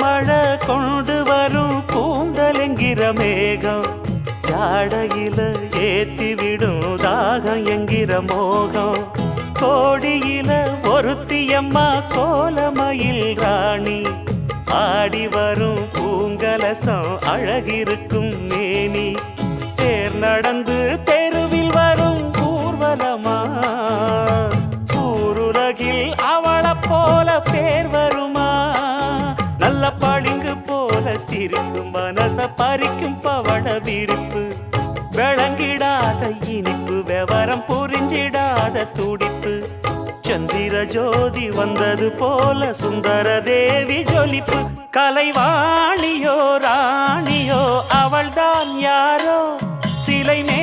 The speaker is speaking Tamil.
மழை கொண்டு வரும் கூந்தலெங்கிற மேகம் ஜாடையில ஏத்தி விடும் தாகம் என்கிற மோகம் கோடியில ஒருத்தியம்மா கோலமயில் ராணி ஆடி வரும் பூங்கலசம் அழகிருக்கும் மேனி தேர் நடந்து தெருவில் வரும் ஊர்வலமா ஊருலகில் அவளை போல பேர் வருமா நல்ல பளிங்கு போல சிரிக்கும் மனச பறிக்கும் பவள விரிப்பு விளங்கிடாத இனிப்பு விவரம் புரிஞ்சிடாத துடிப்பு சந்திர ஜோதி வந்தது போல சுந்தர தேவி ஜொலிப்பு கலைவாணியோ ராணியோ அவள்தான் யாரோ சிலை மே